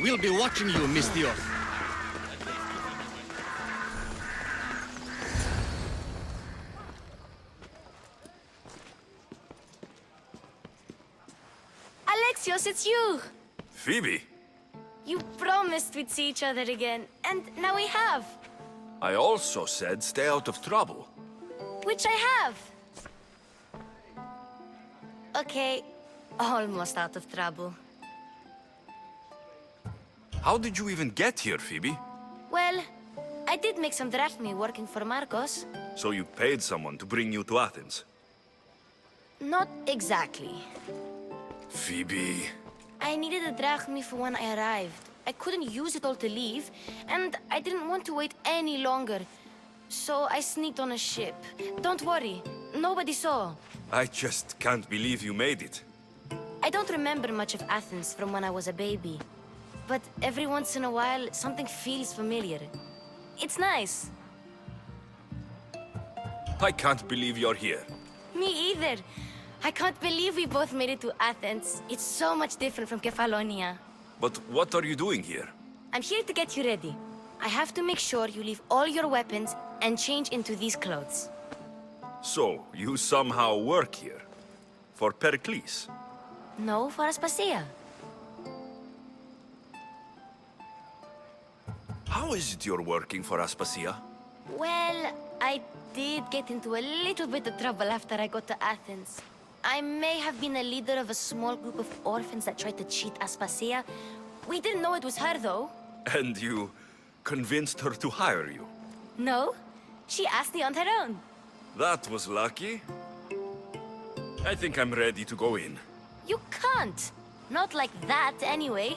We'll be watching you, Mr. Alexios, it's you! Phoebe, You promised we'd see each other again, and now we have. I also said stay out of trouble. Which I have. Okay, almost out of trouble. How did you even get here, Phoebe? Well, I did make some drachmi working for Marcos. So you paid someone to bring you to Athens? Not exactly. Phoebe... I needed a drachmi for when I arrived. I couldn't use it all to leave, and I didn't want to wait any longer. So I sneaked on a ship. Don't worry, nobody saw. I just can't believe you made it. I don't remember much of Athens from when I was a baby. But every once in a while, something feels familiar. It's nice. I can't believe you're here. Me either. I can't believe we both made it to Athens. It's so much different from Kefalonia. But what are you doing here? I'm here to get you ready. I have to make sure you leave all your weapons and change into these clothes. So, you somehow work here? For Pericles? No, for Aspasia. How is it you're working for Aspasia? Well, I did get into a little bit of trouble after I got to Athens. I may have been a leader of a small group of orphans that tried to cheat Aspasia. We didn't know it was her, though. And you convinced her to hire you? No, she asked me on her own. That was lucky. I think I'm ready to go in. You can't. Not like that, anyway.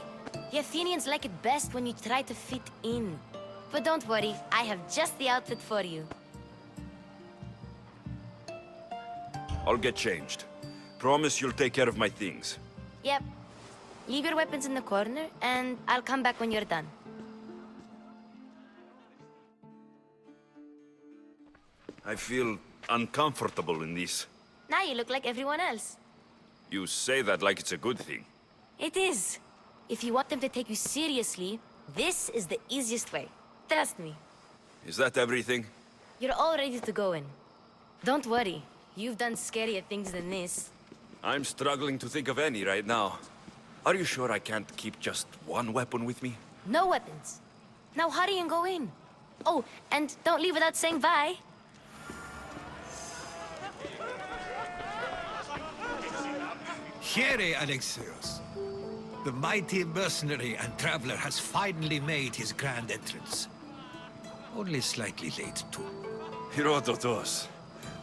The Athenians like it best when you try to fit in. But don't worry, I have just the outfit for you. I'll get changed. Promise you'll take care of my things. Yep. Leave your weapons in the corner, and I'll come back when you're done. I feel uncomfortable in this. Now you look like everyone else. You say that like it's a good thing. It is. If you want them to take you seriously, this is the easiest way. Trust me. Is that everything? You're all ready to go in. Don't worry. You've done scarier things than this. I'm struggling to think of any right now. Are you sure I can't keep just one weapon with me? No weapons. Now hurry and go in. Oh, and don't leave without saying bye. Here, Alexios. The mighty mercenary and traveler has finally made his grand entrance. Only slightly late, too. Herodotus.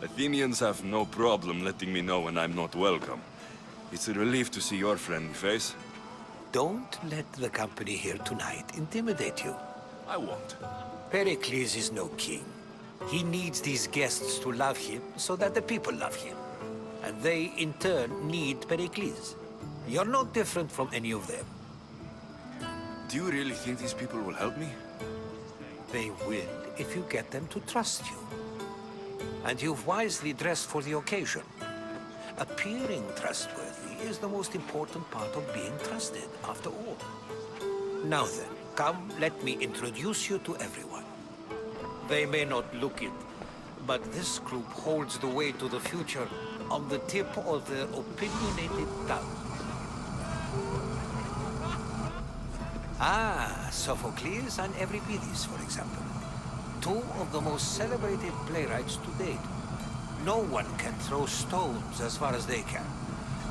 Athenians have no problem letting me know when I'm not welcome. It's a relief to see your friendly face. Don't let the company here tonight intimidate you. I won't. Pericles is no king. He needs these guests to love him so that the people love him. And they, in turn, need Pericles. You're not different from any of them. Do you really think these people will help me? They will if you get them to trust you. And you've wisely dressed for the occasion. Appearing trustworthy is the most important part of being trusted, after all. Now then, come, let me introduce you to everyone. They may not look it, but this group holds the way to the future on the tip of their opinionated tongue. Ah, Sophocles and Euripides, for example. Two of the most celebrated playwrights to date. No one can throw stones as far as they can.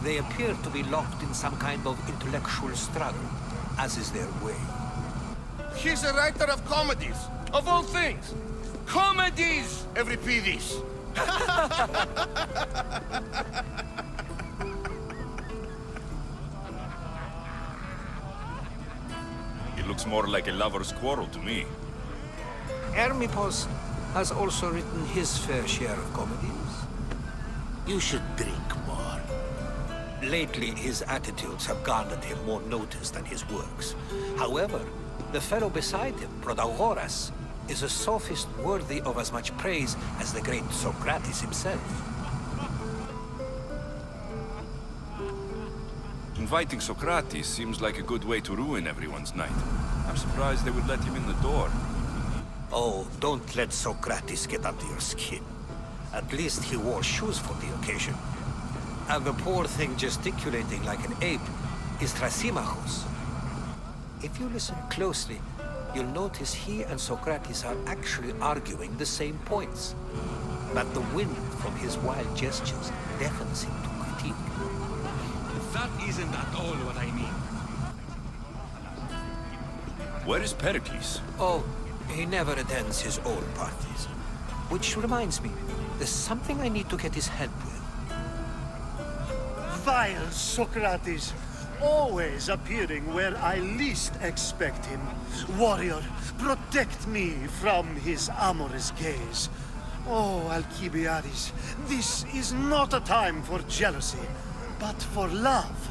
They appear to be locked in some kind of intellectual struggle, as is their way. He's a writer of comedies, of all things. Comedies, Euripides. It looks more like a lover's quarrel to me. Hermippos has also written his fair share of comedies. You should drink more. Lately, his attitudes have garnered him more notice than his works. However, the fellow beside him, Protagoras, is a sophist worthy of as much praise as the great Socrates himself. Inviting Socrates seems like a good way to ruin everyone's night. I'm surprised they would let him in the door. Oh, don't let Socrates get under your skin. At least he wore shoes for the occasion. And the poor thing gesticulating like an ape is Thrasymachos. If you listen closely, you'll notice he and Socrates are actually arguing the same points. But the wind from his wild gestures deafens him to critique. That isn't at all what I mean. Where is Pericles? Oh, he never attends his own parties. Which reminds me, there's something I need to get his help with. Vile Socrates, always appearing where I least expect him. Warrior, protect me from his amorous gaze. Oh, Alcibiades, this is not a time for jealousy, but for love.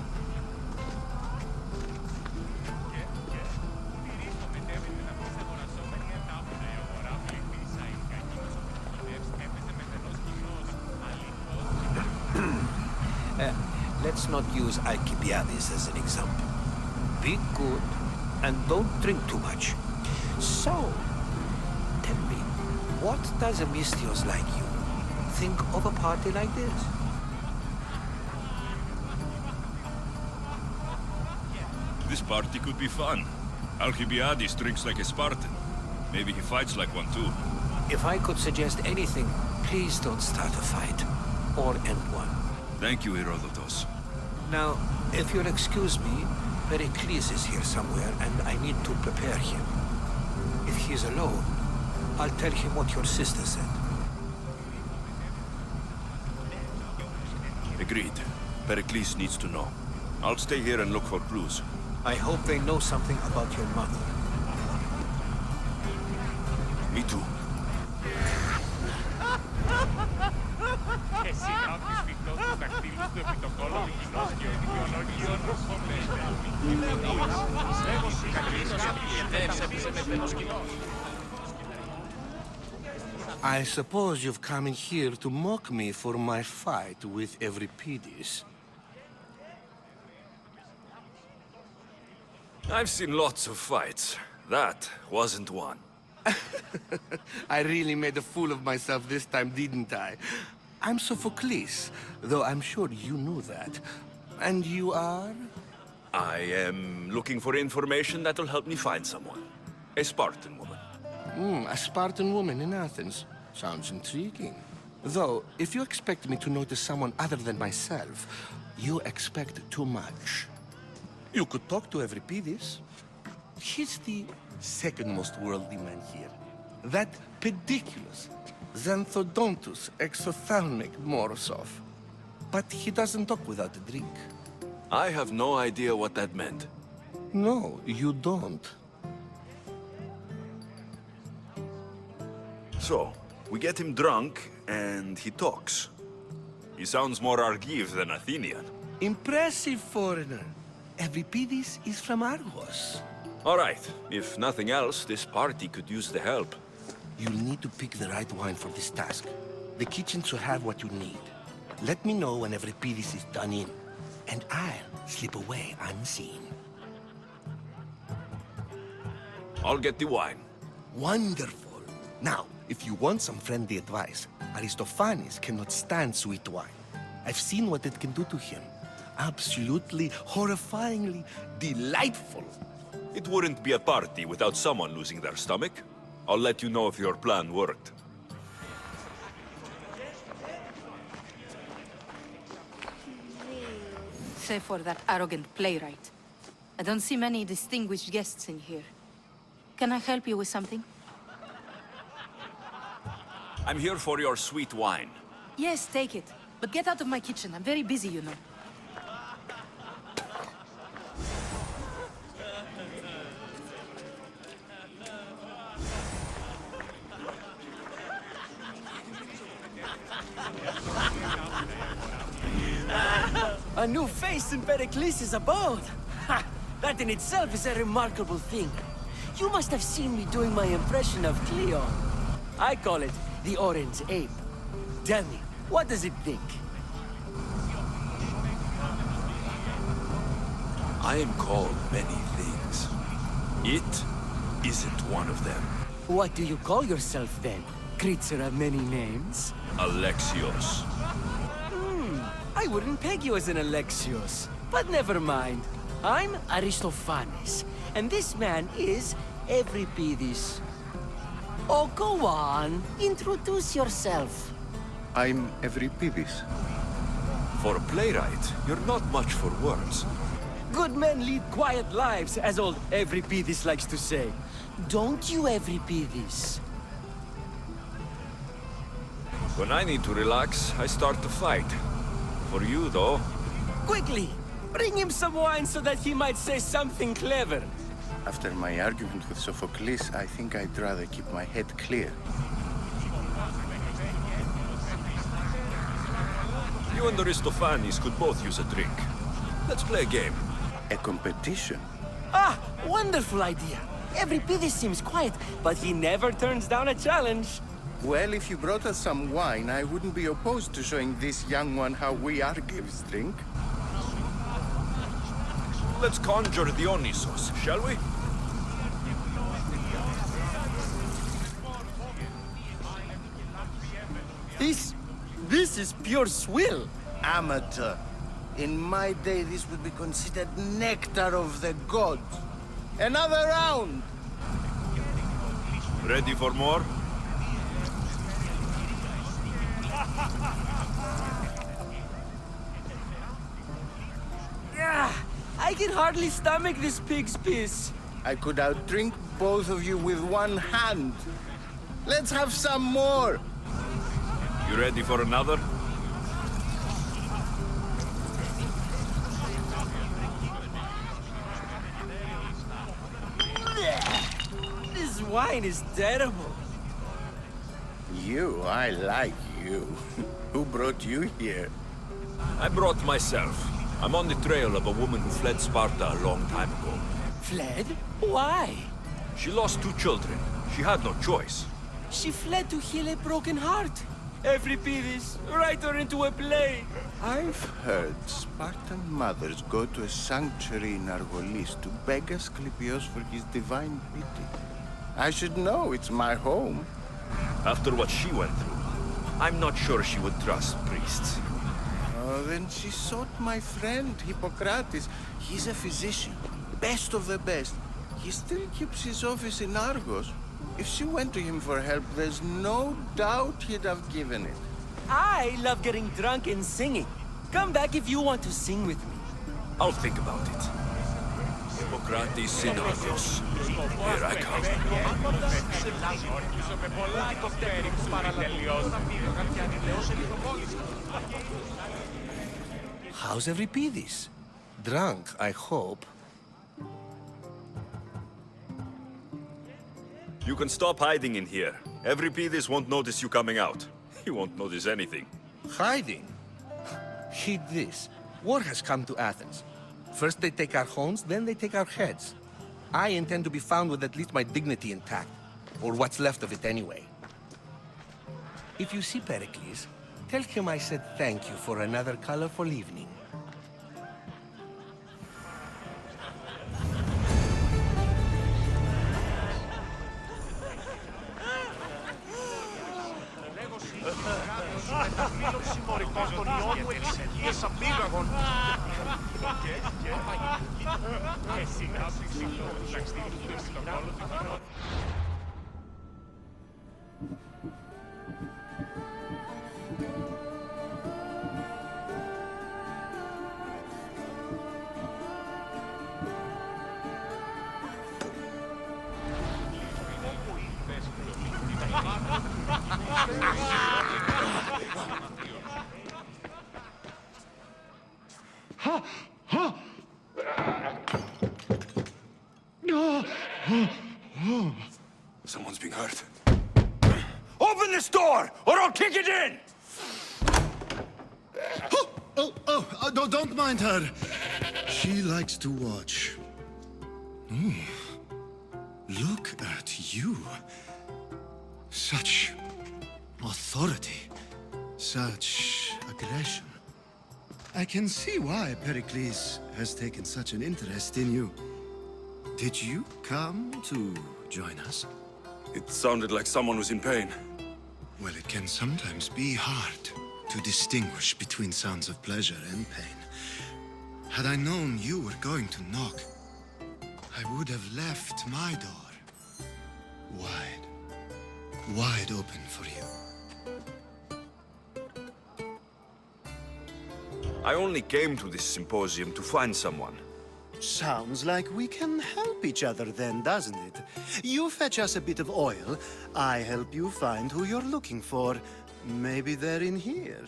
Let's not use Alcibiades as an example. Be good and don't drink too much. So, tell me, what does a Mystios like you think of a party like this? This party could be fun. Alcibiades drinks like a Spartan. Maybe he fights like one too. If I could suggest anything, please don't start a fight. Or end one. Thank you, Herodotus. Now, if you'll excuse me, Pericles is here somewhere, and I need to prepare him. If he's alone, I'll tell him what your sister said. Agreed. Pericles needs to know. I'll stay here and look for clues. I hope they know something about your mother. Me too. I suppose you've come in here to mock me for my fight with Euripides. I've seen lots of fights. That wasn't one. I really made a fool of myself this time, didn't I? I'm Sophocles, though I'm sure you knew that. And you are? I am looking for information that'll help me find someone. A Spartan woman. A Spartan woman in Athens. Sounds intriguing. Though, if you expect me to notice someone other than myself, you expect too much. You could talk to Euripides. He's the second most worldly man here. That pediculous, Xanthodontus exophthalmic Morosov. But he doesn't talk without a drink. I have no idea what that meant. No, you don't. So, we get him drunk, and he talks. He sounds more Argive than Athenian. Impressive, foreigner. Euripides is from Argos. All right, if nothing else, this party could use the help. You'll need to pick the right wine for this task. The kitchen should have what you need. Let me know when Euripides is done in, and I'll slip away unseen. I'll get the wine. Wonderful. Now, if you want some friendly advice, Aristophanes cannot stand sweet wine. I've seen what it can do to him. Absolutely, horrifyingly delightful. It wouldn't be a party without someone losing their stomach. I'll let you know if your plan worked. Save for that arrogant playwright. I don't see many distinguished guests in here. Can I help you with something? I'm here for your sweet wine. Yes, take it. But get out of my kitchen. I'm very busy, you know. A new face in Pericles' abode! Ha! That in itself is a remarkable thing. You must have seen me doing my impression of Cleon. I call it the Orange Ape. Tell me, what does it think? I am called many things. It isn't one of them. What do you call yourself then? Creature of many names? Alexios. I wouldn't peg you as an Alexios. But never mind. I'm Aristophanes, and this man is Euripides. Oh, go on. Introduce yourself. I'm Euripides. For a playwright, you're not much for words. Good men lead quiet lives, as old Euripides likes to say. Don't you, Euripides? When I need to relax, I start to fight. For you, though, Quickly! Bring him some wine so that he might say something clever. After my argument with Sophocles, I think I'd rather keep my head clear. you and Aristophanes could both use a drink. Let's play a game. A competition? Ah, wonderful idea. Euripides seems quiet, but he never turns down a challenge. Well, if you brought us some wine, I wouldn't be opposed to showing this young one how we Argives drink. Let's conjure Dionysos, shall we? This is pure swill. Amateur. In my day, this would be considered nectar of the gods. Another round! Ready for more? I can hardly stomach this pig's piss. I could outdrink both of you with one hand. Let's have some more! You ready for another? This wine is terrible. You, I like you. Who brought you here? I brought myself. I'm on the trail of a woman who fled Sparta a long time ago. Fled? Why? She lost 2 children. She had no choice. She fled to heal a broken heart. Euripides, write her into a play. I've heard Spartan mothers go to a sanctuary in Argolis to beg Asclepios for his divine pity. I should know, it's my home. After what she went through, I'm not sure she would trust priests. Oh, then she sought my friend, Hippocrates. He's a physician, best of the best. He still keeps his office in Argos. If she went to him for help, there's no doubt he'd have given it. I love getting drunk and singing. Come back if you want to sing with me. I'll think about it. Hippocrates in Argos. Here I come. How's Euripides? Drunk, I hope. You can stop hiding in here. Euripides won't notice you coming out. He won't notice anything. Hiding? Heed this. War has come to Athens. First they take our homes, then they take our heads. I intend to be found with at least my dignity intact. Or what's left of it anyway. If you see Pericles, tell him I said thank you for another colorful evening. Someone's being hurt. Open this door, or I'll kick it in! Don't mind her. She likes to watch. Look at you. Such authority. Such aggression. I can see why Pericles has taken such an interest in you. Did you come to join us? It sounded like someone was in pain. Well, it can sometimes be hard to distinguish between sounds of pleasure and pain. Had I known you were going to knock, I would have left my door wide open for you. I only came to this symposium to find someone. Sounds like we can help each other then, doesn't it? You fetch us a bit of oil, I help you find who you're looking for. Maybe they're in here.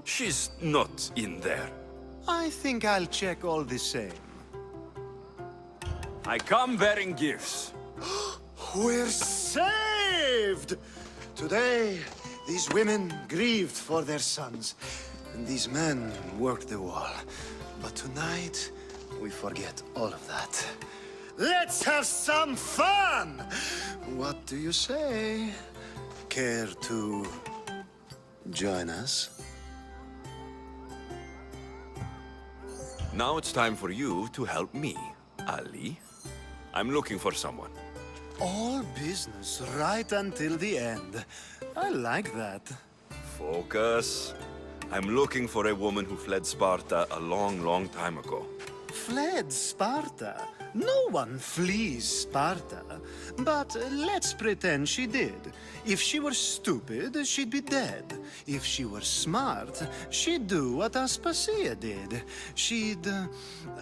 She's not in there. I think I'll check all the same. I come bearing gifts. We're saved! Today, these women grieved for their sons, and these men worked the wall. But tonight, we forget all of that. Let's have some fun! What do you say? Care to join us? Now it's time for you to help me, Ali. I'm looking for someone. All business right until the end. I like that. Focus. I'm looking for a woman who fled Sparta a long, long time ago. Fled Sparta? No one flees Sparta. But let's pretend she did. If she were stupid, she'd be dead. If she were smart, she'd do what Aspasia did. She'd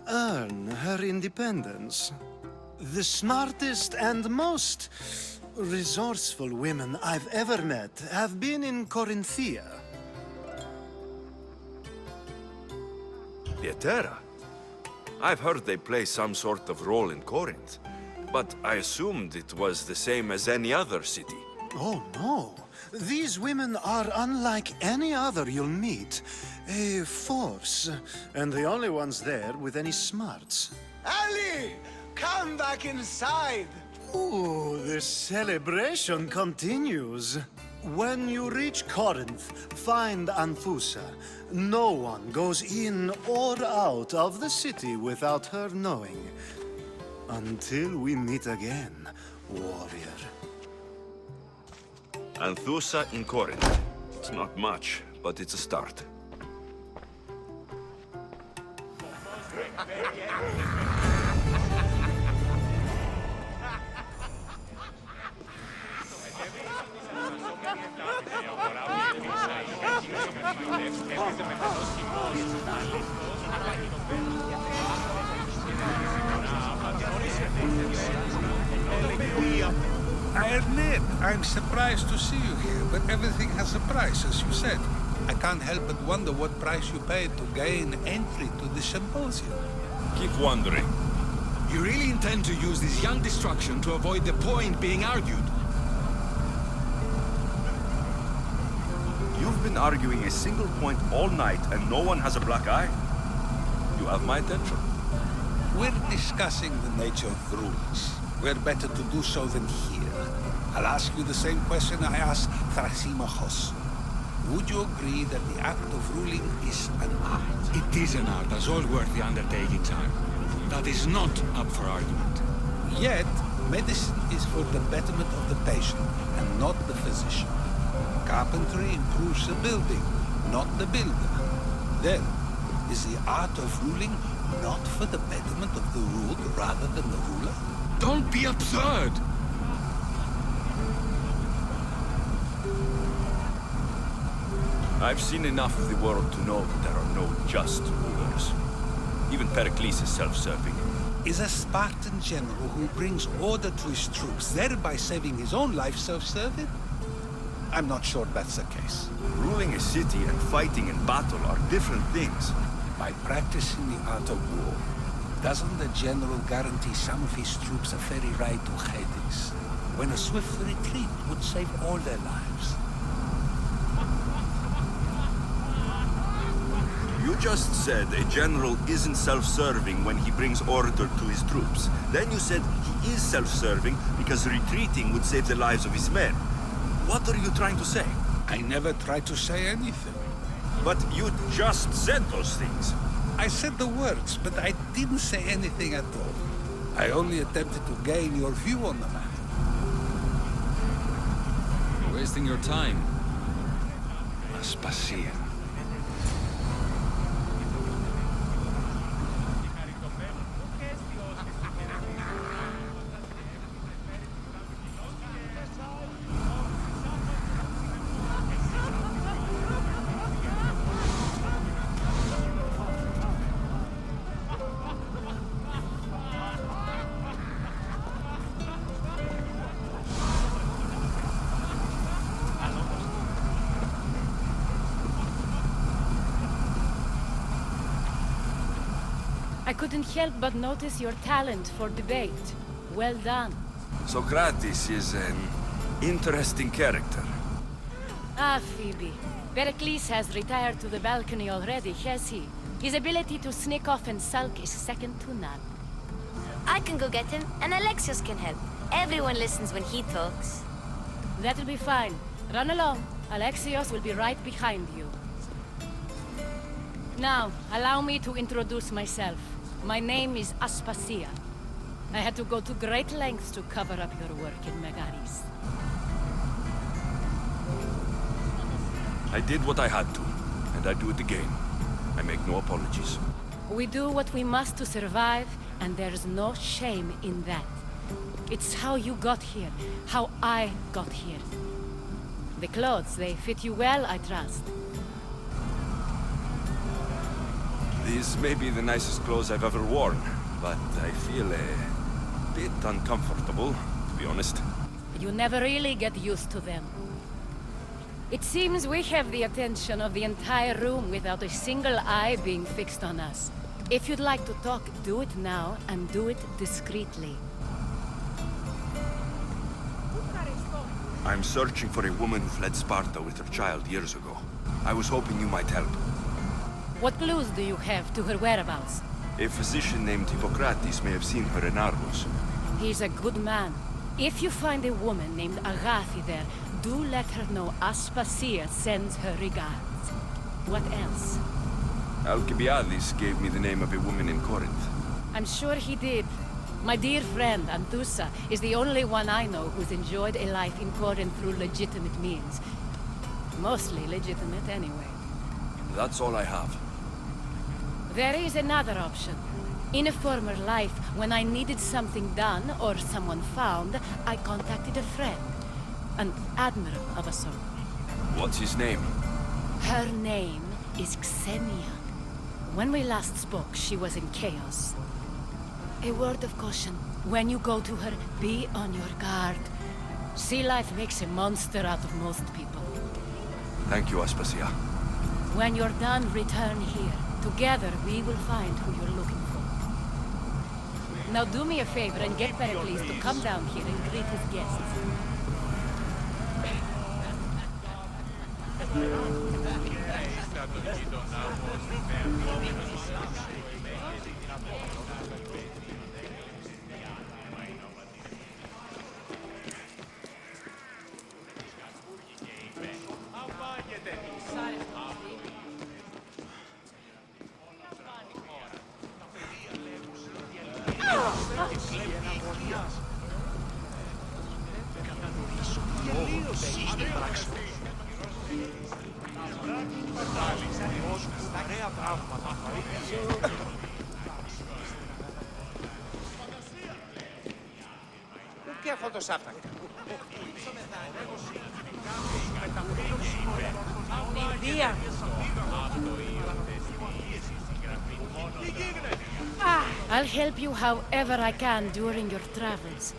earn her independence. The smartest and most resourceful women I've ever met have been in Corinthia. Pietera? I've heard they play some sort of role in Corinth, but I assumed it was the same as any other city. Oh, no. These women are unlike any other you'll meet. A force, and the only ones there with any smarts. Ali! Come back inside! Ooh, the celebration continues. When you reach Corinth, find Anthusa. No one goes in or out of the city without her knowing. Until we meet again, warrior. Anthusa in Corinth. It's not much, but it's a start. I admit, I'm surprised to see you here, but everything has a price, as you said. I can't help but wonder what price you paid to gain entry to the symposium. Keep wondering. You really intend to use this young destruction to avoid the point being argued? You've been arguing a single point all night and no one has a black eye? You have my attention. We're discussing the nature of the rules. We're better to do so than here. I'll ask you the same question I asked Thrasymachos. Would you agree that the act of ruling is an art? It is an art, as all worthy undertakings are. That is not up for argument. Yet, medicine is for the betterment of the patient and not the physician. Carpentry improves the building, not the builder. Then, is the art of ruling not for the betterment of the ruled rather than the ruler? Don't be absurd! I've seen enough of the world to know that there are no just rulers. Even Pericles is self-serving. Is a Spartan general who brings order to his troops, thereby saving his own life, self-serving? I'm not sure that's the case. Ruling a city and fighting in battle are different things. By practicing the art of war, doesn't the general guarantee some of his troops a ferry ride to Hades, when a swift retreat would save all their lives? You just said a general isn't self-serving when he brings order to his troops. Then you said he is self-serving because retreating would save the lives of his men. What are you trying to say? I never tried to say anything. But you just said those things. I said the words, but I didn't say anything at all. I only attempted to gain your view on the matter. You're wasting your time. Aspasia. I couldn't help but notice your talent for debate. Well done. Socrates is an interesting character. Ah, Phoebe. Pericles has retired to the balcony already, has he? His ability to sneak off and sulk is second to none. I can go get him, and Alexios can help. Everyone listens when he talks. That'll be fine. Run along. Alexios will be right behind you. Now, allow me to introduce myself. My name is Aspasia. I had to go to great lengths to cover up your work in Megaris. I did what I had to, and I do it again. I make no apologies. We do what we must to survive, and there's no shame in that. It's how you got here, how I got here. The clothes, they fit you well, I trust. These may be the nicest clothes I've ever worn, but I feel a bit uncomfortable, to be honest. You never really get used to them. It seems we have the attention of the entire room without a single eye being fixed on us. If you'd like to talk, do it now, and do it discreetly. I'm searching for a woman who fled Sparta with her child years ago. I was hoping you might help. What clues do you have to her whereabouts? A physician named Hippocrates may have seen her in Argos. He's a good man. If you find a woman named Agathi there, do let her know Aspasia sends her regards. What else? Alcibiades gave me the name of a woman in Corinth. I'm sure he did. My dear friend, Anthusa, is the only one I know who's enjoyed a life in Corinth through legitimate means. Mostly legitimate, anyway. That's all I have. There is another option. In a former life, when I needed something done or someone found, I contacted a friend. An admiral of a sort. What's his name? Her name is Xenia. When we last spoke, she was in chaos. A word of caution. When you go to her, be on your guard. Sea life makes a monster out of most people. Thank you, Aspasia. When you're done, return here. Together, we will find who you're looking for. Now do me a favor and get Pericles to come down here and greet his guests. Και αυτό το σάφτακα. Via. I'll help you however I can during your travels.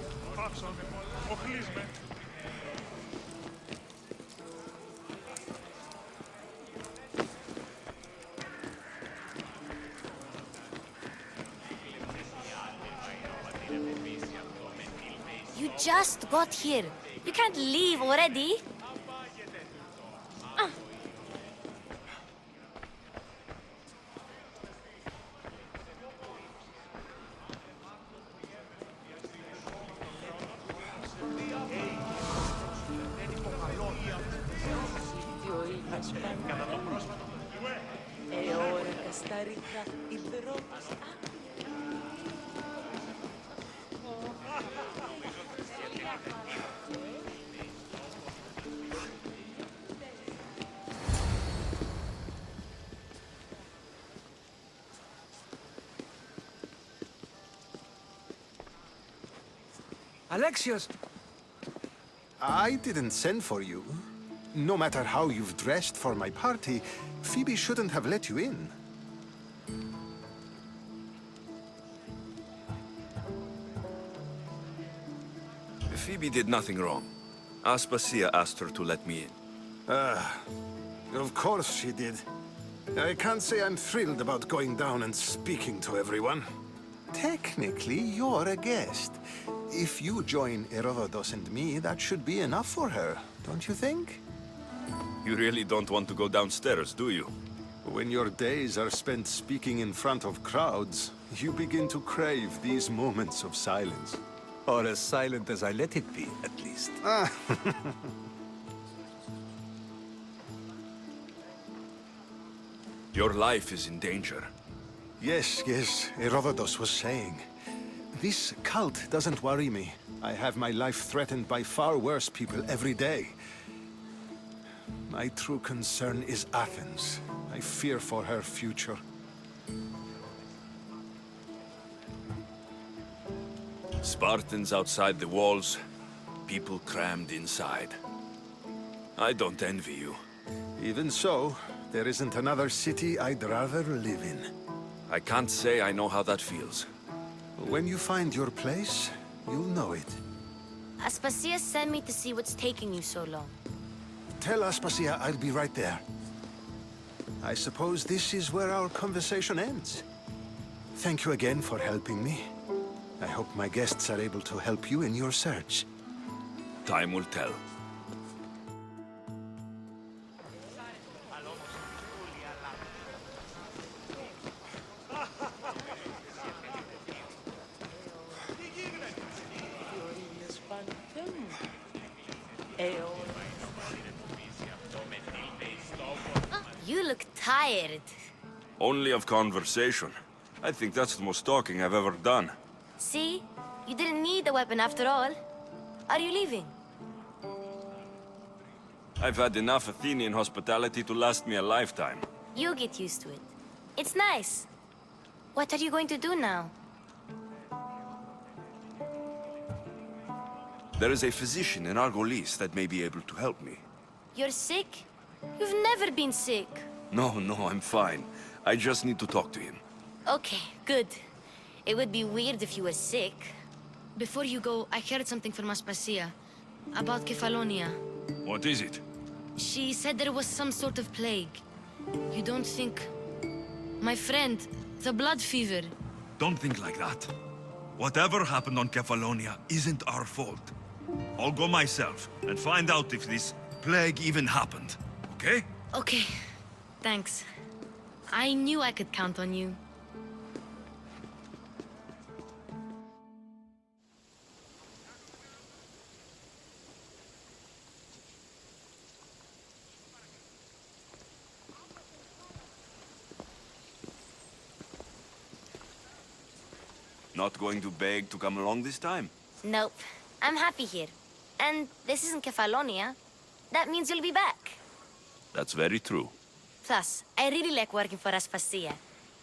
You just got here. You can't leave already. Alexios! I didn't send for you. No matter how you've dressed for my party, Phoebe shouldn't have let you in. Phoebe did nothing wrong. Aspasia asked her to let me in. Of course she did. I can't say I'm thrilled about going down and speaking to everyone. Technically, you're a guest. If you join Herodotus and me, that should be enough for her, don't you think? You really don't want to go downstairs, do you? When your days are spent speaking in front of crowds, you begin to crave these moments of silence. Or as silent as I let it be, at least. Your life is in danger. Yes, Herodotus was saying. This cult doesn't worry me. I have my life threatened by far worse people every day. My true concern is Athens. I fear for her future. Spartans outside the walls, people crammed inside. I don't envy you. Even so, there isn't another city I'd rather live in. I can't say I know how that feels. When you find your place, you'll know it. Aspasia sent me to see what's taking you so long. Tell Aspasia I'll be right there. I suppose this is where our conversation ends. Thank you again for helping me. I hope my guests are able to help you in your search. Time will tell. You look tired. Only of conversation. I think that's the most talking I've ever done. See? You didn't need the weapon after all. Are you leaving? I've had enough Athenian hospitality to last me a lifetime. You get used to it. It's nice. What are you going to do now? There is a physician in Argolis that may be able to help me. You're sick? You've never been sick. No, I'm fine. I just need to talk to him. Okay, good. It would be weird if you were sick. Before you go, I heard something from Aspasia. About Kefalonia. What is it? She said there was some sort of plague. You don't think... My friend, the blood fever. Don't think like that. Whatever happened on Kefalonia isn't our fault. I'll go myself and find out if this plague even happened, okay? Okay, thanks. I knew I could count on you. Not going to beg to come along this time? Nope. I'm happy here. And this isn't Kefalonia. That means you'll be back. That's very true. Plus, I really like working for Aspasia.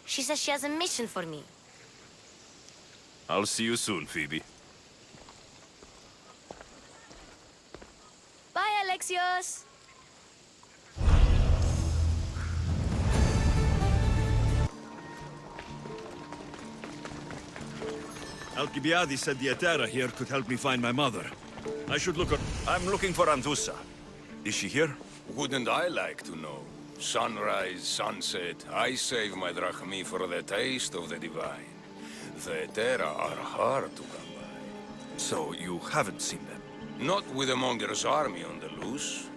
She says she has a mission for me. I'll see you soon, Phoebe. Bye, Alexios! Alcibiades said the Etera here could help me find my mother. I should look at... I'm looking for Anthusa. Is she here? Wouldn't I like to know? Sunrise, sunset, I save my drachmi for the taste of the divine. The Etera are hard to come by. So you haven't seen them? Not with a Monger's army on the loose.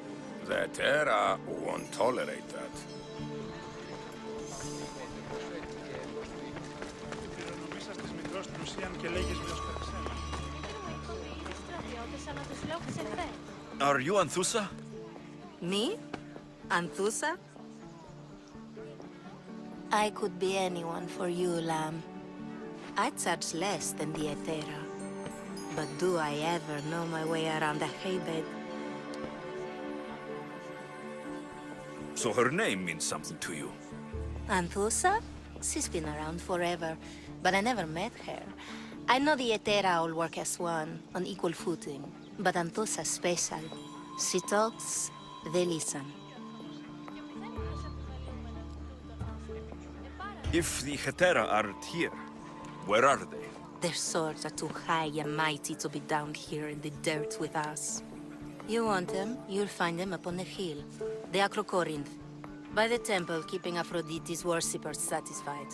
The Etera won't tolerate that. Are you Anthusa? Me? Anthusa? I could be anyone for you, lamb. I charge less than the Etera. But do I ever know my way around a haybed? So her name means something to you? Anthusa? She's been around forever, but I never met her. I know the Etera all work as one, on equal footing. But Anthusa's special. She talks, they listen. If the Hetera aren't here, where are they? Their swords are too high and mighty to be down here in the dirt with us. You want them, you'll find them up on the hill. The Acrocorinth. By the temple, keeping Aphrodite's worshippers satisfied.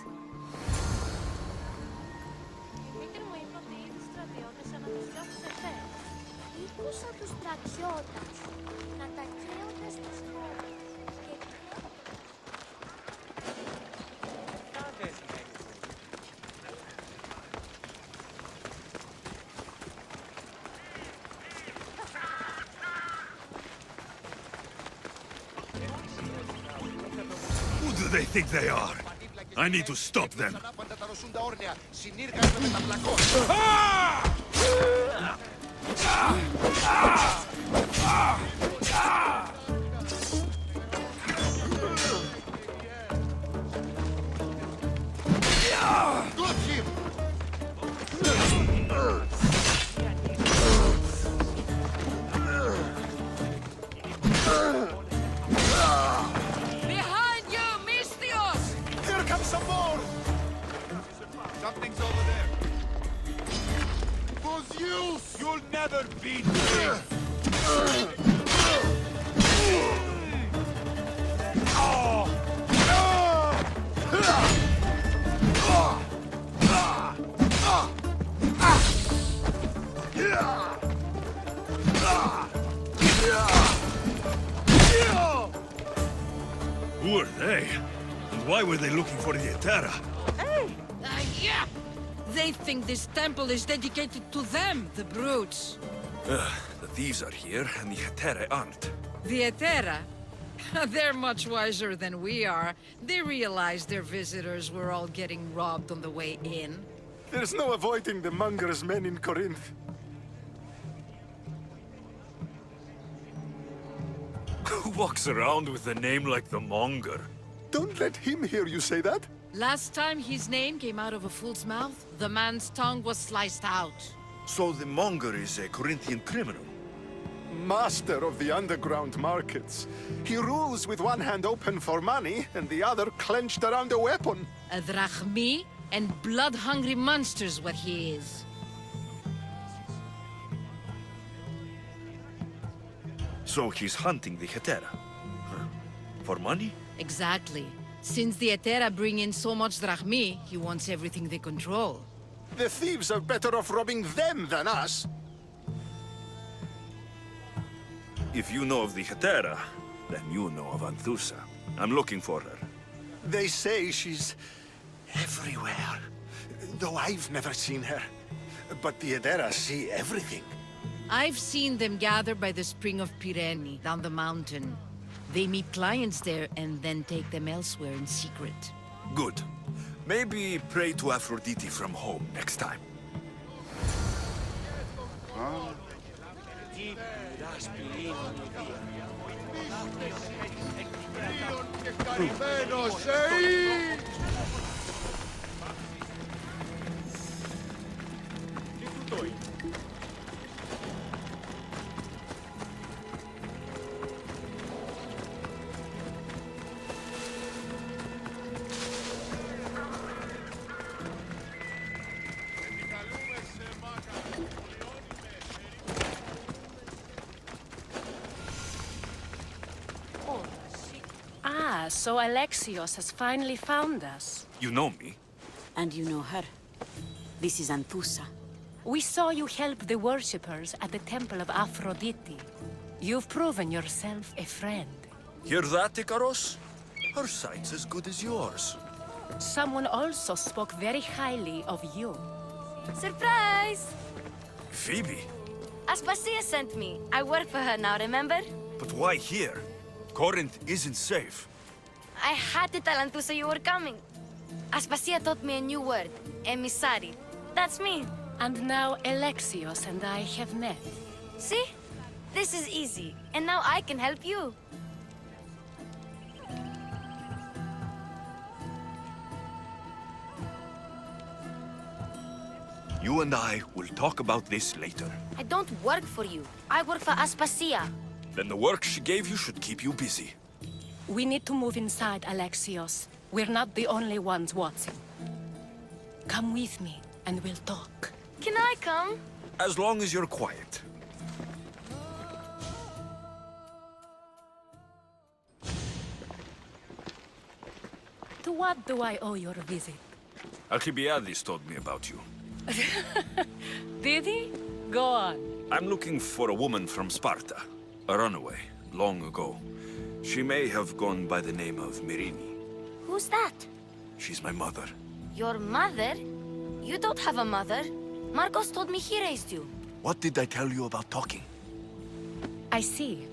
Who do they think they are? I need to stop them. Behind you, Mistios! Here comes some more! Something's over there. Zeus, you'll never beat me! Who are they? And why were they looking for the Hetera? Yeah! They think this temple is dedicated to them, the brutes. The thieves are here, and the Hetera aren't. The Etera? They're much wiser than we are. They realized their visitors were all getting robbed on the way in. There's no avoiding the monger's men in Corinth. Who walks around with a name like the Monger? Don't let him hear you say that. Last time his name came out of a fool's mouth, the man's tongue was sliced out. So the Monger is a Corinthian criminal? Master of the underground markets. He rules with one hand open for money and the other clenched around a weapon. A drachmi and blood-hungry monster's what he is. So he's hunting the Hetera? Huh. For money? Exactly. Since the Etera bring in so much drachmi, he wants everything they control. The thieves are better off robbing them than us. If you know of the Hetera, then you know of Anthusa. I'm looking for her. They say she's everywhere, though I've never seen her. But the Edera see everything. I've seen them gather by the spring of Pyrene, down the mountain. They meet clients there and then take them elsewhere in secret. Good. Maybe pray to Aphrodite from home next time. So Alexios has finally found us. You know me? And you know her. This is Anthusa. We saw you help the worshippers at the temple of Aphrodite. You've proven yourself a friend. Hear that, Ikaros? Her sight's as good as yours. Someone also spoke very highly of you. Surprise! Phoebe? Aspasia sent me. I work for her now, remember? But why here? Corinth isn't safe. I had to tell Anthusa you were coming. Aspasia taught me a new word, emissary. That's me. And now Alexios and I have met. See? This is easy. And now I can help you. You and I will talk about this later. I don't work for you. I work for Aspasia. Then the work she gave you should keep you busy. We need to move inside, Alexios. We're not the only ones watching. Come with me, and we'll talk. Can I come? As long as you're quiet. To what do I owe your visit? Alcibiades told me about you. Did he? Go on. I'm looking for a woman from Sparta. A runaway, long ago. She may have gone by the name of Myrine. Who's that? She's my mother. Your mother? You don't have a mother. Marcos told me he raised you. What did I tell you about talking? I see.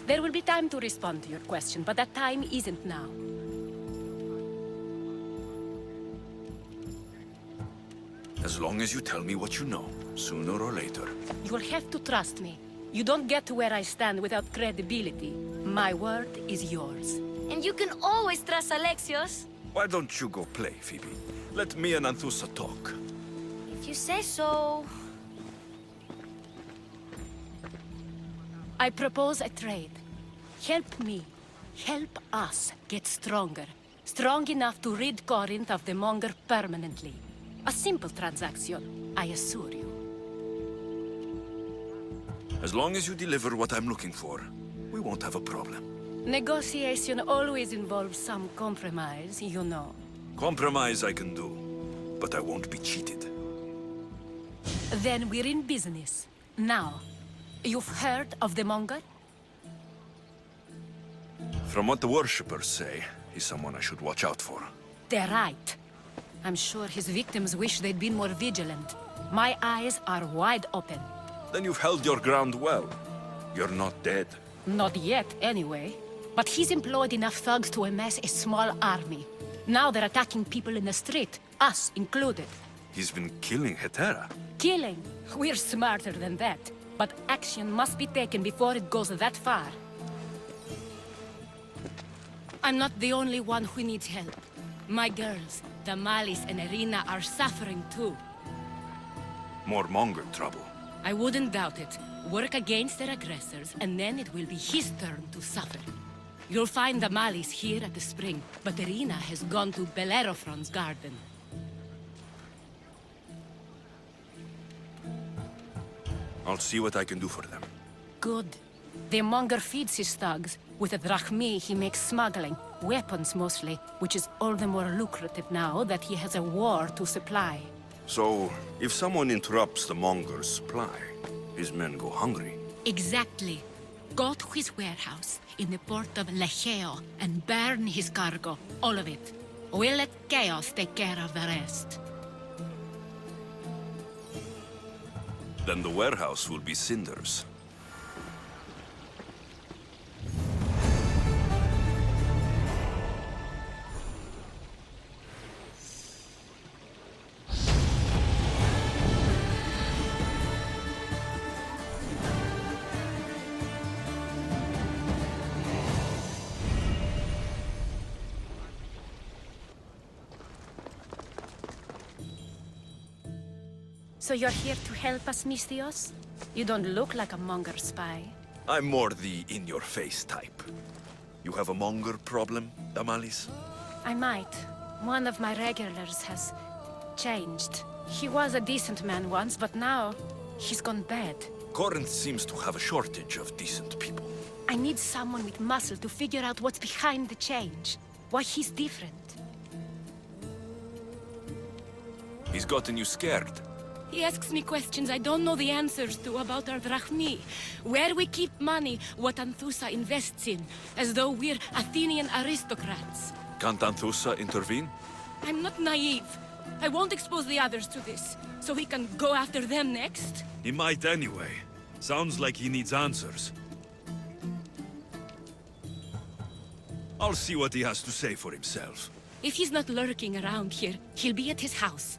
There will be time to respond to your question, but that time isn't now. As long as you tell me what you know, sooner or later. You'll have to trust me. You don't get to where I stand without credibility. My word is yours. And you can always trust Alexios. Why don't you go play, Phoebe? Let me and Anthusa talk. If you say so. I propose a trade. Help me. Help us get stronger. Strong enough to rid Corinth of the Monger permanently. A simple transaction, I assure you. As long as you deliver what I'm looking for, we won't have a problem. Negotiation always involves some compromise, you know. Compromise I can do, but I won't be cheated. Then we're in business. Now, you've heard of the Monger? From what the worshippers say, he's someone I should watch out for. They're right. I'm sure his victims wish they'd been more vigilant. My eyes are wide open. Then you've held your ground well. You're not dead. Not yet, anyway. But he's employed enough thugs to amass a small army. Now they're attacking people in the street, us included. He's been killing Hetera. Killing? We're smarter than that. But action must be taken before it goes that far. I'm not the only one who needs help. My girls, Damalis and Irina, are suffering too. More Monger trouble. I wouldn't doubt it. Work against their aggressors, and then it will be his turn to suffer. You'll find Damalis here at the spring, but Irina has gone to Bellerophon's garden. I'll see what I can do for them. Good. The Monger feeds his thugs. With a drachmi, he makes smuggling. Weapons, mostly, which is all the more lucrative now that he has a war to supply. So, if someone interrupts the Monger's supply, his men go hungry. Exactly. Go to his warehouse in the port of Lecheo and burn his cargo, all of it. We'll let chaos take care of the rest. Then the warehouse will be cinders. So you're here to help us, Mystios? You don't look like a Monger spy. I'm more the in-your-face type. You have a Monger problem, Damalis? I might. One of my regulars has changed. He was a decent man once, but now he's gone bad. Corinth seems to have a shortage of decent people. I need someone with muscle to figure out what's behind the change. Why he's different. He's gotten you scared. He asks me questions I don't know the answers to about our drachmi. Where we keep money, what Anthusa invests in. As though we're Athenian aristocrats. Can't Anthusa intervene? I'm not naive. I won't expose the others to this. So he can go after them next? He might anyway. Sounds like he needs answers. I'll see what he has to say for himself. If he's not lurking around here, he'll be at his house.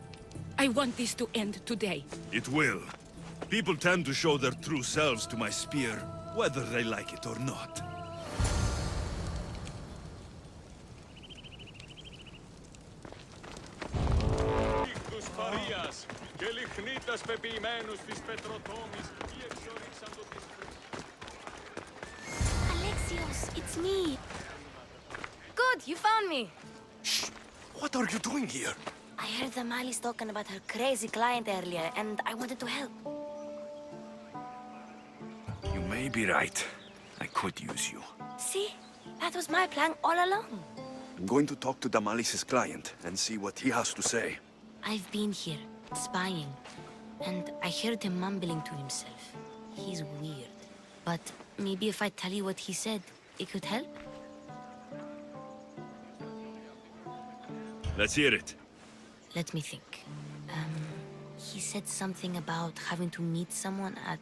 I want this to end today. It will. People tend to show their true selves to my spear, whether they like it or not. Alexios, it's me. Good, you found me. Shh! What are you doing here? I heard the Mali's talking about her crazy client earlier, and I wanted to help. You may be right. I could use you. See? That was my plan all along. I'm going to talk to Damalis's client and see what he has to say. I've been here, spying, and I heard him mumbling to himself. He's weird. But maybe if I tell you what he said, it could help? Let's hear it. Let me think. He said something about having to meet someone at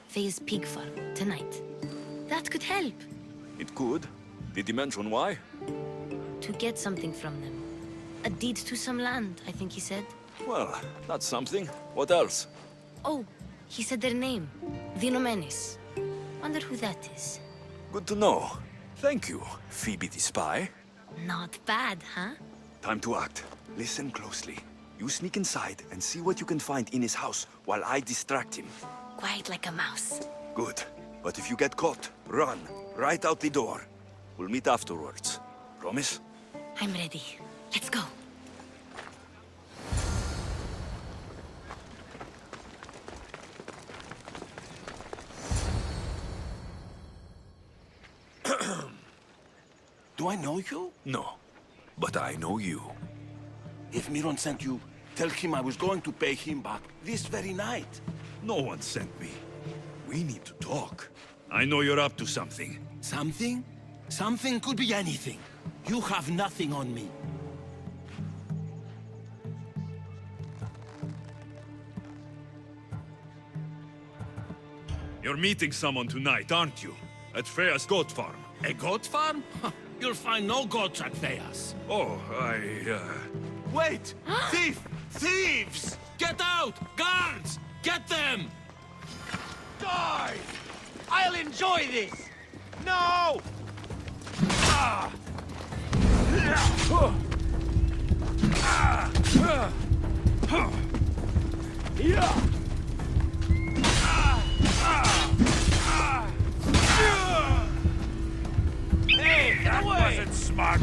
Faye's pig farm tonight. That could help. It could. Did he mention why? To get something from them. A deed to some land, I think he said. Well, that's something. What else? Oh, he said their name. Vinomenes. Wonder who that is. Good to know. Thank you, Phoebe the spy. Not bad, huh? Time to act. Listen closely. You sneak inside and see what you can find in his house while I distract him. Quiet like a mouse. Good. But if you get caught, run. Right out the door. We'll meet afterwards. Promise? I'm ready. Let's go. Do I know you? No. But I know you. If Miron sent you, tell him I was going to pay him back this very night. No one sent me. We need to talk. I know you're up to something. Something? Something could be anything. You have nothing on me. You're meeting someone tonight, aren't you? At Freya's goat farm. A goat farm? You'll find no goats at Thea's. Oh, Wait! Thief! Thieves! Get out! Guards! Get them! Die! I'll enjoy this! No! Ah! Hey, that wasn't smart!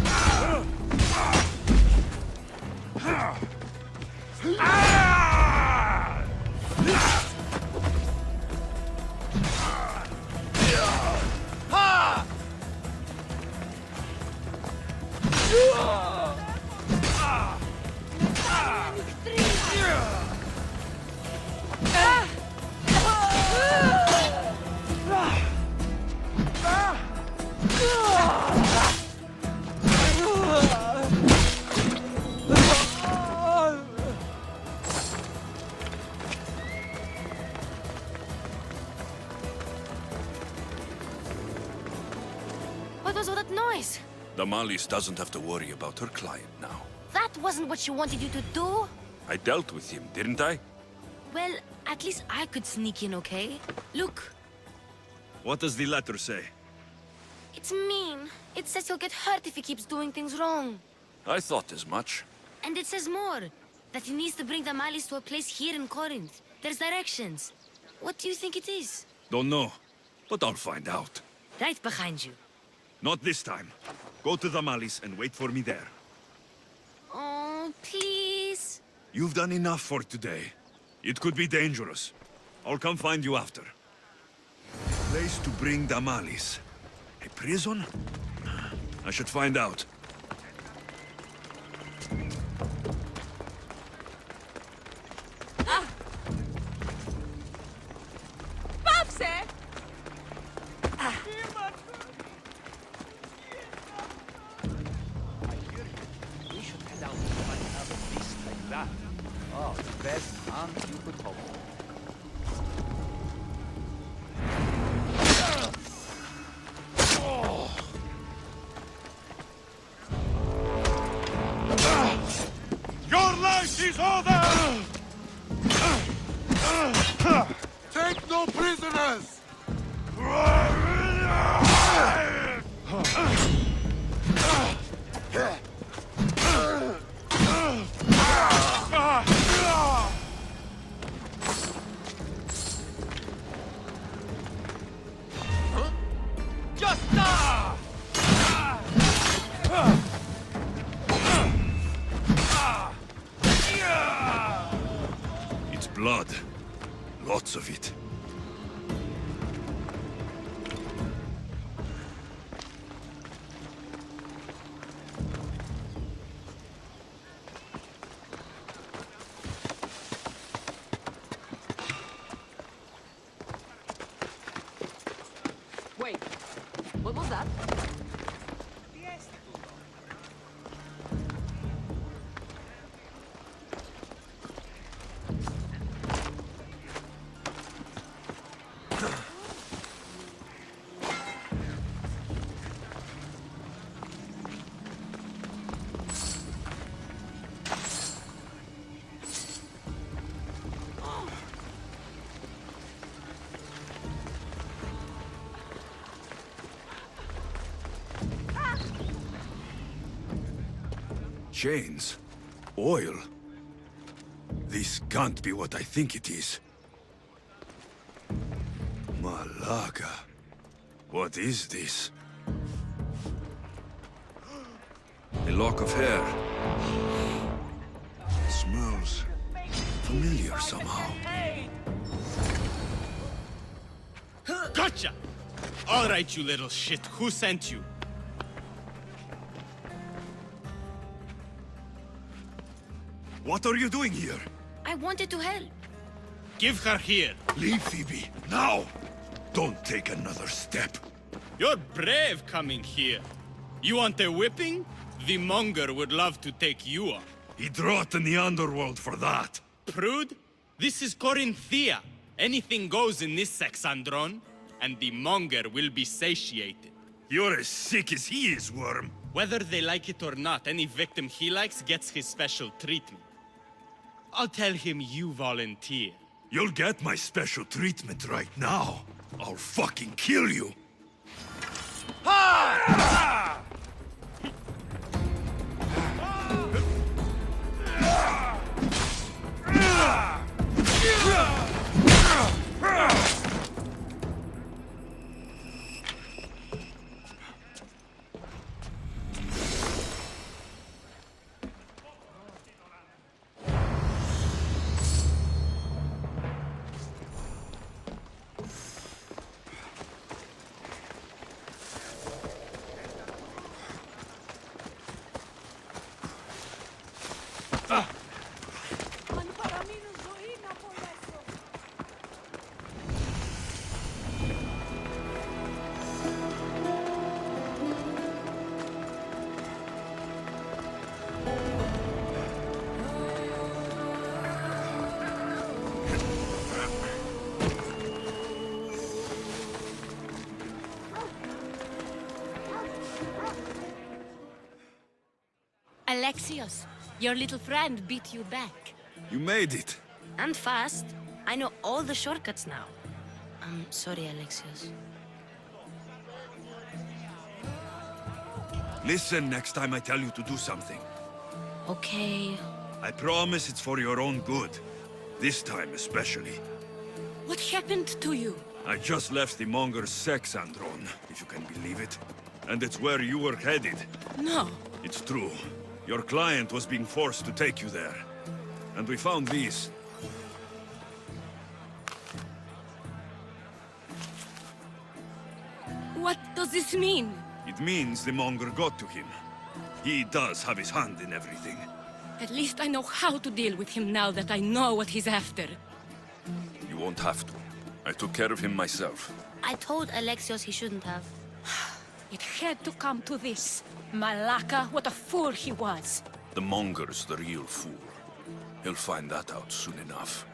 What was all that noise? Damalis doesn't have to worry about her client now. That wasn't what she wanted you to do. I dealt with him, didn't I? Well, at least I could sneak in, okay? Look, What does the letter say? it's mean. It says he'll get hurt if he keeps doing things wrong. I thought as much. And it says more. That he needs to bring the Malis to a place here in Corinth. There's directions. What do you think it is? Don't know, but I'll find out. Right behind you. Not this time. Go to the Malis and wait for me there. Oh, please. You've done enough for today. It could be dangerous. I'll come find you after. Place to bring Damalis. A prison? I should find out. Πάψε! We should head out to find another beast like that. Oh, the best hunt you could hope for. is over! Take no prisoners! It's blood. Lots of it. Wait, what was that? Chains? Oil? This can't be what I think it is. Malaga. What is this? A lock of hair. It smells familiar somehow. Gotcha! All right, you little shit. Who sent you? What are you doing here? I wanted to help. Give her here. Leave, Phoebe, now! Don't take another step. You're brave coming here. You want a whipping? The monger would love to take you on. He'd rot in the underworld for that. Prude, this is Corinthia. Anything goes in this Sexandron, and the monger will be satiated. You're as sick as he is, Worm. Whether they like it or not, any victim he likes gets his special treatment. I'll tell him you volunteer. You'll get my special treatment right now. I'll fucking kill you. Alexios, your little friend beat you back. You made it. And fast. I know all the shortcuts now. I'm sorry, Alexios. Listen next time I tell you to do something. Okay. I promise it's for your own good. This time especially. What happened to you? I just left the monger's Sexandron, if you can believe it. And it's where you were headed. No. It's true. Your client was being forced to take you there. And we found these. What does this mean? It means the monger got to him. He does have his hand in everything. At least I know how to deal with him now that I know what he's after. You won't have to. I took care of him myself. I told Alexios he shouldn't have. It had to come to this. Malaka, what a fool he was. The monger's the real fool. He'll find that out soon enough.